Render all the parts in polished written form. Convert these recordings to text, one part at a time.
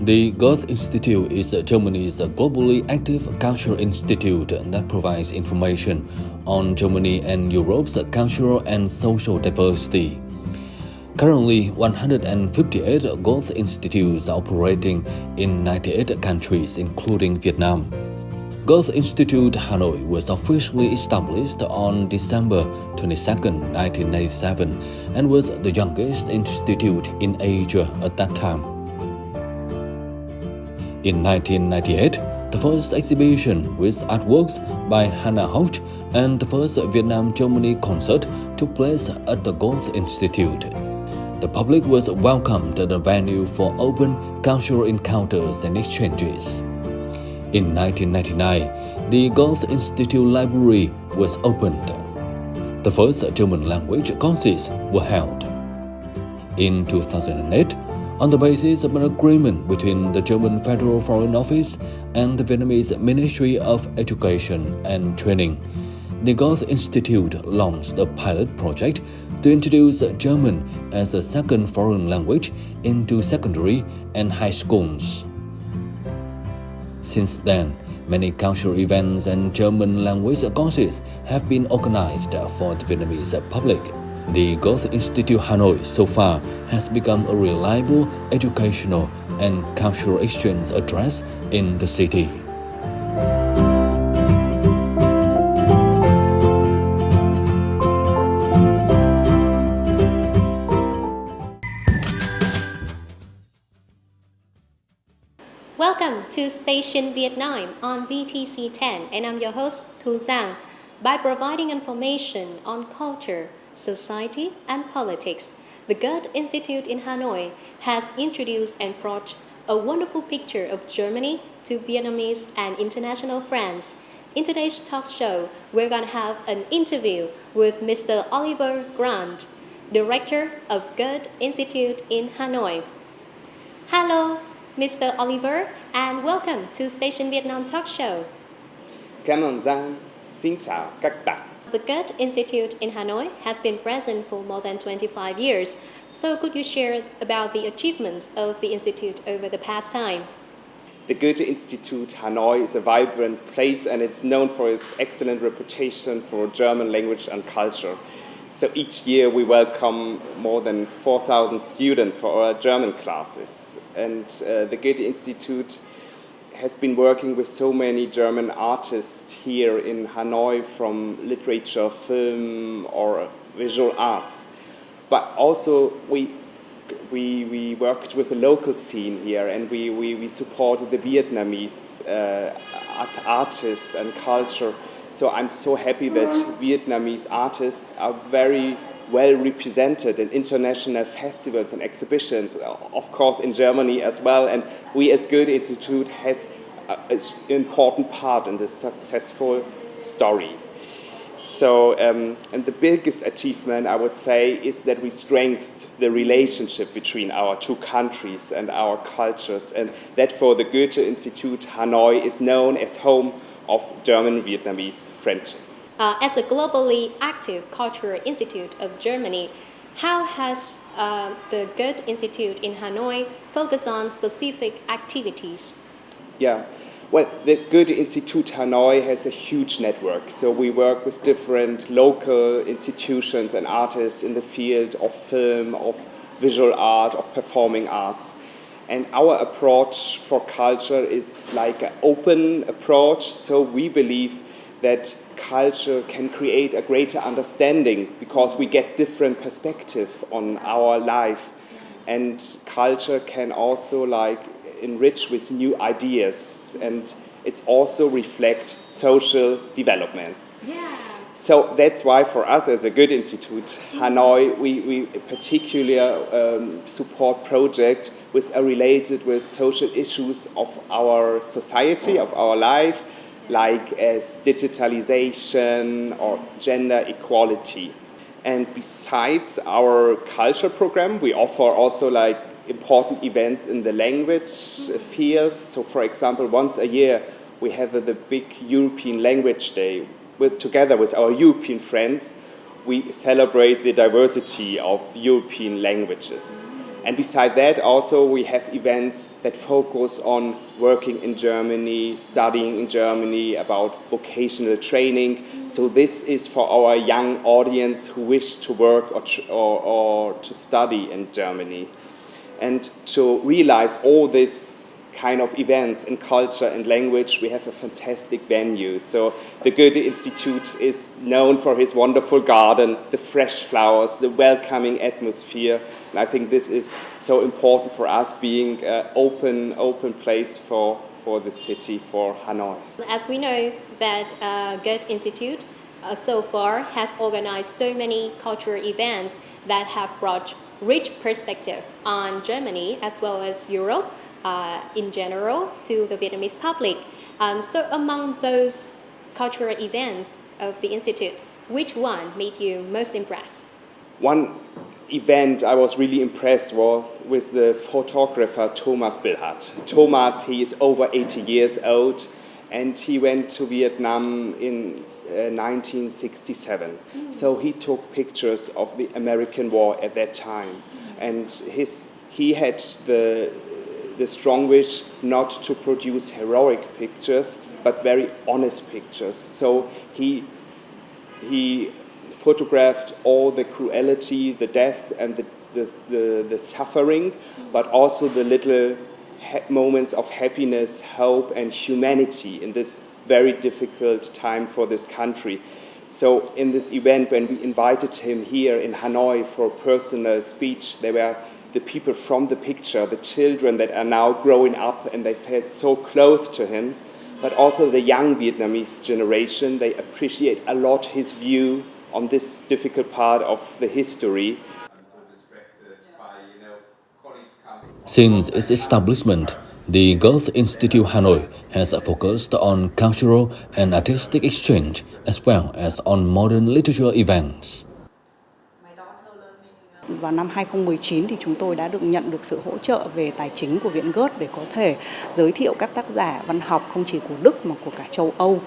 The Goethe Institute is Germany's globally active cultural institute that provides information on Germany and Europe's cultural and social diversity. Currently, 158 Goethe Institutes are operating in 98 countries, including Vietnam. Goethe Institute Hanoi was officially established on December 22, 1997, and was the youngest institute in Asia at that time. In 1998, the first exhibition with artworks by Hannah Hoch and the first Vietnam-Germany concert took place at the Goethe Institute. The public was welcomed at a venue for open cultural encounters and exchanges. In 1999, the Goethe Institute Library was opened. The first German language courses were held. In 2008, on the basis of an agreement between the German Federal Foreign Office and the Vietnamese Ministry of Education and Training, the Goethe Institute launched a pilot project to introduce German as a second foreign language into secondary and high schools. Since then, many cultural events and German language courses have been organized for the Vietnamese public. The Goethe Institute Hanoi so far has become a reliable educational and cultural exchange address in the city. Welcome to Station Vietnam on VTC10, and I'm your host, Thu Giang. By providing information on culture, society, and politics, the Goethe Institute in Hanoi has introduced and brought a wonderful picture of Germany to Vietnamese and international friends. In today's talk show, we're going to have an interview with Mr. Oliver Grant, Director of Goethe Institute in Hanoi. Hello, Mr. Oliver, and welcome to Station Vietnam Talk Show. Cảm ơn Giang. Xin chào các bạn. The Goethe Institute in Hanoi has been present for more than 25 years. So could you share about the achievements of the Institute over the past time? The Goethe Institute Hanoi is a vibrant place, and it's known for its excellent reputation for German language and culture. So each year we welcome more than 4,000 students for our German classes. And the Goethe Institute has been working with so many German artists here in Hanoi, from literature, film, or visual arts. But also we worked with the local scene here, and we supported the Vietnamese artists and culture. So I'm so happy that Vietnamese artists are very well represented in international festivals and exhibitions, of course in Germany as well, and we as Goethe Institute has an important part in this successful story. So, and the biggest achievement, I would say, is that we strengthened the relationship between our two countries and our cultures, and that for the Goethe Institute Hanoi is known as home of German-Vietnamese friendship. As a globally active cultural institute of Germany, how has the Goethe Institute in Hanoi focused on specific activities? Yeah, well, the Goethe Institute Hanoi has a huge network. So we work with different local institutions and artists in the field of film, of visual art, of performing arts. And our approach for culture is like an open approach. So we believe that culture can create a greater understanding because we get different perspective on our life, and culture can also enrich with new ideas, and it also reflect social developments. Yeah. So that's why for us as a Goethe Institute Hanoi, we particularly support projects which are related with social issues of our society, of our life, like as digitalization or gender equality. And besides our culture program, we offer also important events in the language field. So for example, once a year we have the big European Language Day. Together with our European friends, we celebrate the diversity of European languages. And beside that, also we have events that focus on working in Germany, studying in Germany, about vocational training. So this is for our young audience who wish to work or to study in Germany. And to realize all this kind of events in culture and language, we have a fantastic venue. So the Goethe Institute is known for its wonderful garden, the fresh flowers, the welcoming atmosphere. And I think this is so important for us, being an open place for the city, for Hanoi. As we know that Goethe Institute so far has organized so many cultural events that have brought rich perspective on Germany as well as Europe in general to the Vietnamese public. So among those cultural events of the Institute, which one made you most impressed? One event I was really impressed with the photographer Thomas Bilhat. Thomas, he is over 80 years old, and he went to Vietnam in 1967. So he took pictures of the American war at that time, and he had the strong wish not to produce heroic pictures, but very honest pictures. So he photographed all the cruelty, the death, and the suffering, but also the little moments of happiness, hope, and humanity in this very difficult time for this country. So in this event, when we invited him here in Hanoi for a personal speech, there were the people from the picture, the children that are now growing up, and they felt so close to him. But also the young Vietnamese generation, they appreciate a lot his view on this difficult part of the history. Since its establishment, the Goethe Institute Hanoi has focused on cultural and artistic exchange as well as on modern literature events. Vào năm 2019 thì chúng tôi đã được nhận được sự hỗ trợ về tài chính của Viện Goethe để có thể giới thiệu các tác giả văn học không chỉ của Đức mà của cả châu Âu.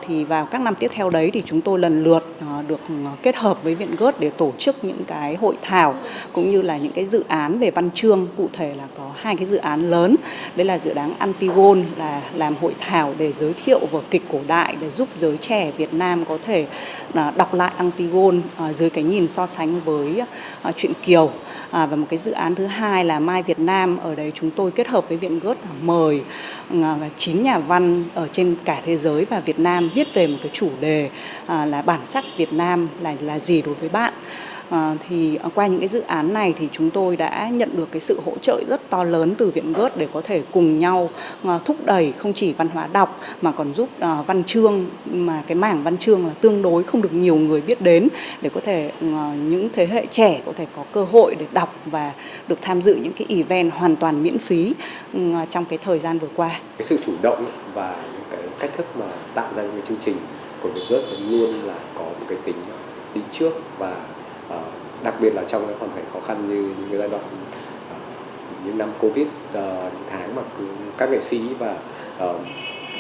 Thì vào các năm tiếp theo đấy thì chúng tôi lần lượt được kết hợp với Viện Goethe để tổ chức những cái hội thảo cũng như là những cái dự án về văn chương. Cụ thể là có 2 cái dự án lớn. Đấy là dự án Antigone, là làm hội thảo để giới thiệu vở kịch cổ đại để giúp giới trẻ Việt Nam có thể đọc lại Antigone dưới cái nhìn so sánh với truyện Kiều. Và một cái dự án thứ hai là Mai Việt Nam, ở đấy chúng tôi kết hợp với Viện Goethe mời 9 nhà văn ở trên cả thế giới và Việt Nam viết về một cái chủ đề là bản sắc Việt Nam là gì đối với bạn. Thì qua những cái dự án này thì chúng tôi đã nhận được cái sự hỗ trợ rất to lớn từ Viện Goethe để có thể cùng nhau thúc đẩy không chỉ văn hóa đọc mà còn giúp văn chương, mà cái mảng văn chương là tương đối không được nhiều người biết đến, để có thể những thế hệ trẻ có thể có cơ hội để đọc và được tham dự những cái event hoàn toàn miễn phí trong cái thời gian vừa qua. Cái sự chủ động và những cái cách thức mà tạo ra những cái chương trình của Viện Goethe luôn là có một cái tính đi trước, và đặc biệt là trong cái hoàn cảnh khó khăn như những cái giai đoạn những năm Covid, những tháng mà các nghệ sĩ và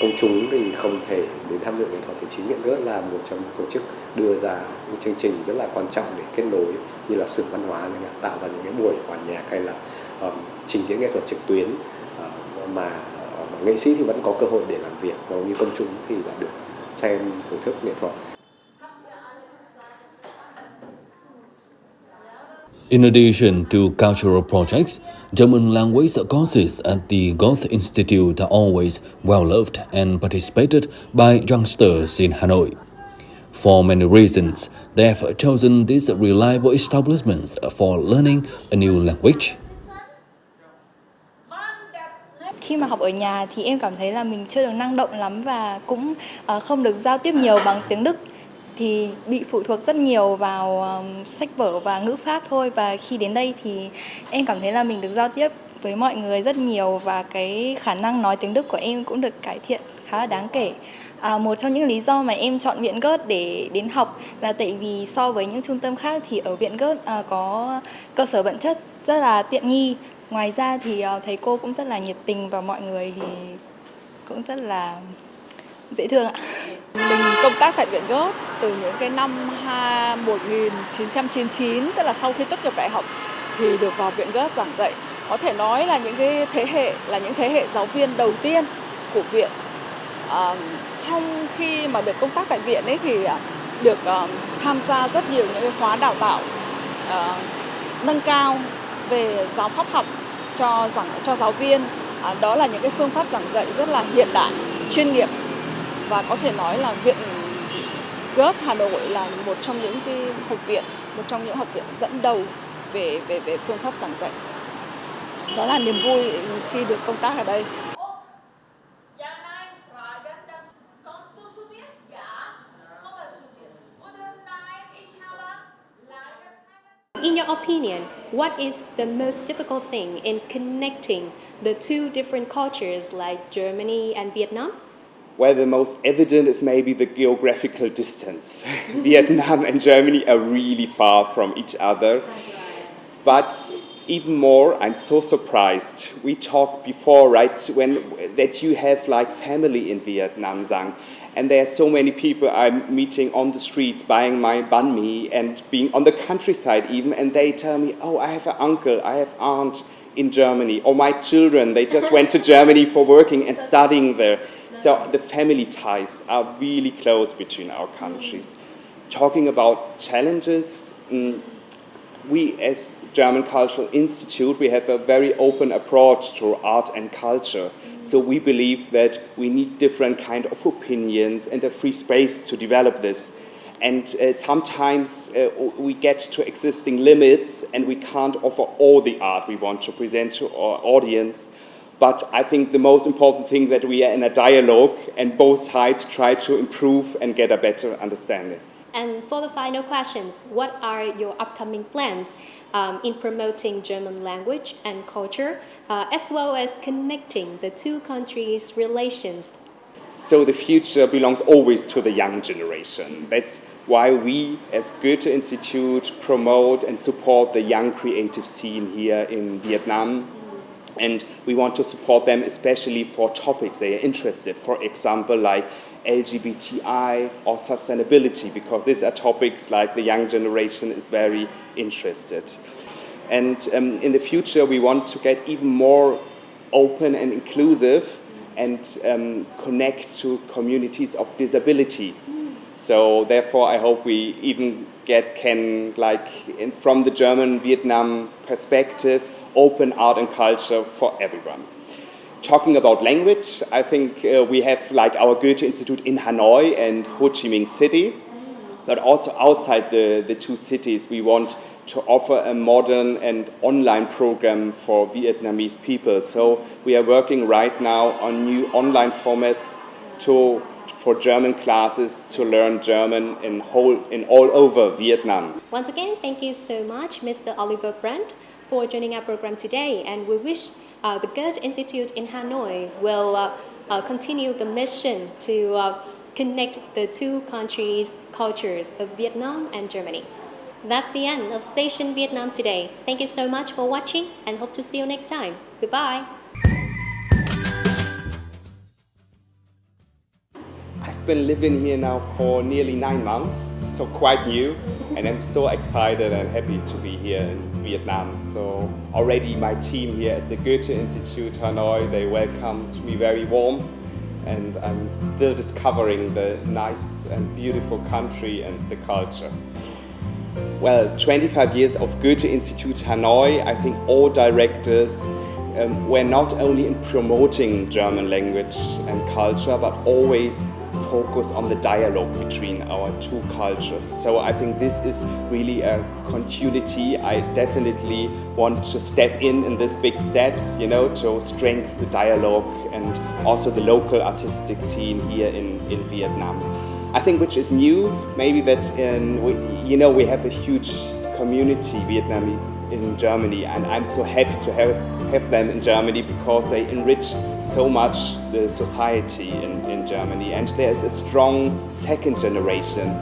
công chúng thì không thể đến tham dự nghệ thuật, thì chính Viện Goethe là một trong những tổ chức đưa ra những chương trình rất là quan trọng để kết nối, như là xưởng văn hóa, tạo ra những cái buổi hòa nhạc hay là trình diễn nghệ thuật trực tuyến mà nghệ sĩ thì vẫn có cơ hội để làm việc, và như công chúng thì là được xem thưởng thức nghệ thuật. In addition to cultural projects, German language courses at the Goethe Institute are always well loved and participated by youngsters in Hanoi. For many reasons, they have chosen this reliable establishment for learning a new language. Khi mà học ở nhà thì em cảm thấy là mình chưa được năng động lắm và cũng không được giao tiếp nhiều bằng tiếng Đức, thì bị phụ thuộc rất nhiều vào sách vở và ngữ pháp thôi. Và khi đến đây thì em cảm thấy là mình được giao tiếp với mọi người rất nhiều, và cái khả năng nói tiếng Đức của em cũng được cải thiện khá là đáng kể. Một trong những lý do mà em chọn Viện Goethe để đến học là tại vì so với những trung tâm khác thì ở Viện Goethe có cơ sở vật chất rất là tiện nghi. Ngoài ra thì thầy cô cũng rất là nhiệt tình và mọi người thì cũng rất là dễ thương ạ. Mình công tác tại Viện Goethe từ những cái năm 1999, tức là sau khi tốt nghiệp đại học. thì được vào Viện Goethe giảng dạy. Có thể nói là những thế hệ giáo viên đầu tiên của viện. Trong khi mà được công tác tại viện ấy thì được tham gia rất nhiều những cái khóa đào tạo nâng cao về giáo pháp học cho giáo viên. Đó là những cái phương pháp giảng dạy rất là hiện đại, chuyên nghiệp, và có thể nói là Viện Goethe Hà Nội là một trong những học viện dẫn đầu về phương pháp giảng dạy. Đó là niềm vui khi được công tác ở đây. In your opinion, what is the most difficult thing in connecting the two different cultures like Germany and Vietnam? Well, the most evident is maybe the geographical distance. Vietnam and Germany are really far from each other. But even more, I'm so surprised. We talked before, right, that you have like family in Vietnam, Giang. And there are so many people I'm meeting on the streets, buying my banh mi and being on the countryside even, and they tell me, oh, I have an uncle, I have aunt in Germany, or my children, they just went to Germany for working and studying there. So the family ties are really close between our countries. Talking about challenges, we as German Cultural Institute, we have a very open approach to art and culture. So we believe that we need different kind of opinions and a free space to develop this. And sometimes we get to existing limits and we can't offer all the art we want to present to our audience. But I think the most important thing that we are in a dialogue and both sides try to improve and get a better understanding. And for the final questions, what are your upcoming plans in promoting German language and culture, as well as connecting the two countries' relations? So the future belongs always to the young generation. That's why we, as Goethe Institute, promote and support the young creative scene here in Vietnam. And we want to support them especially for topics they are interested, for example, like LGBTI or sustainability, because these are topics like the young generation is very interested. And in the future, we want to get even more open and inclusive and connect to communities of disability. So therefore, I hope we even from the German-Vietnam perspective, open art and culture for everyone. Talking about language, I think we have like our Goethe Institute in Hanoi and Ho Chi Minh City, but also outside the two cities, we want to offer a modern and online program for Vietnamese people. So we are working right now on new online formats for German classes to learn German in all over Vietnam. Once again, thank you so much, Mr. Oliver Brandt, for joining our program today, and we wish the Goethe Institute in Hanoi will continue the mission to connect the two countries' cultures of Vietnam and Germany. That's the end of Station Vietnam today. Thank you so much for watching and hope to see you next time. Goodbye. I've been living here now for nearly 9 months, so quite new, and I'm so excited and happy to be here in Vietnam. So already my team here at the Goethe Institute Hanoi, they welcomed me very warm, and I'm still discovering the nice and beautiful country and the culture. Well, 25 years of Goethe Institute Hanoi, I think all directors were not only in promoting German language and culture, but always focus on the dialogue between our two cultures. So I think this is really a continuity. I definitely want to step in these big steps, to strengthen the dialogue and also the local artistic scene here in Vietnam. I think which is new, maybe that we have a huge community Vietnamese in Germany, and I'm so happy to have them in Germany because they enrich so much the society in Germany, and there's a strong second generation.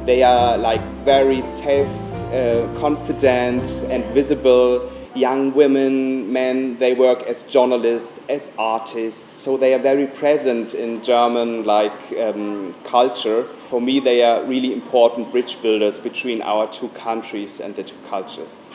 They are like very self-confident and visible young women, men. They work as journalists, as artists, so they are very present in German culture. For me, they are really important bridge builders between our two countries and the two cultures.